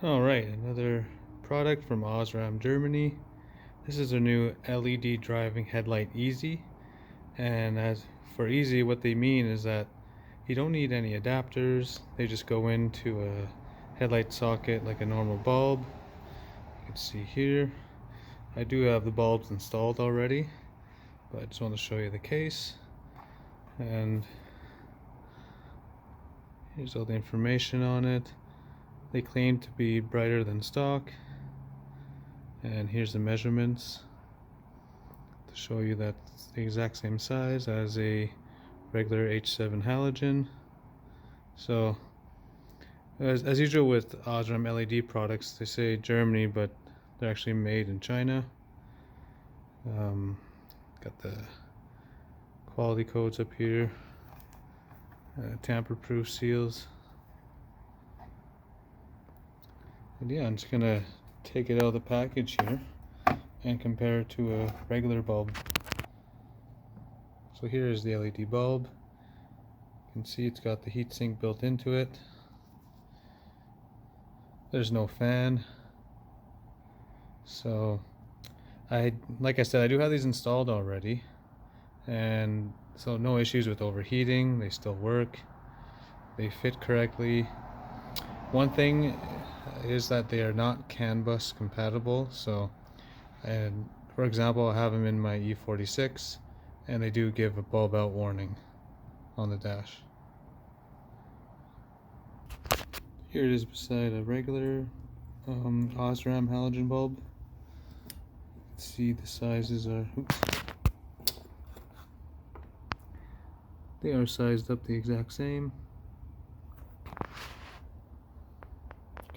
Alright, another product from Osram, Germany. This is a new LED driving headlight easy. And as for easy, what they mean is that you don't need any adapters. They just go into a headlight socket like a normal bulb. You can see here. I do have the bulbs installed already, but I just want to show you the case. And here's all the information on it. They claim to be brighter than stock, and here's the measurements to show you that it's the exact same size as a regular H7 halogen. So as usual with Osram LED products, they say Germany, but they're actually made in China. Got the quality codes up here, tamper-proof seals. And yeah, I'm just gonna take it out of the package here and compare it to a regular bulb. So here is the LED bulb. You can see it's got the heatsink built into it. There's no fan. So like I said, I do have these installed already, and so no issues with overheating. They still work. They fit correctly. One thing is that they are not CAN bus compatible. So, and for example, I have them in my E46, and they do give a bulb out warning on the dash. Here it is beside a regular Osram halogen bulb. See, the sizes are, they are sized up the exact same.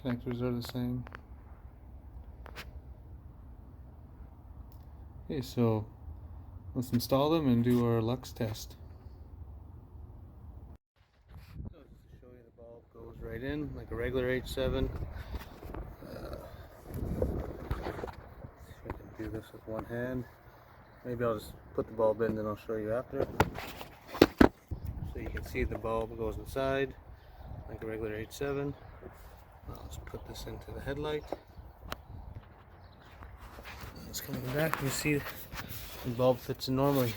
Connectors are the same. Okay, so let's install them and do our LUX test. So just to show you, the bulb goes right in like a regular H7. I can do this with one hand. Maybe I'll just put the bulb in, then I'll show you after. So you can see the bulb goes inside like a regular H7. I'll just put this into the headlight. It's coming back. You see the bulb fits in normally.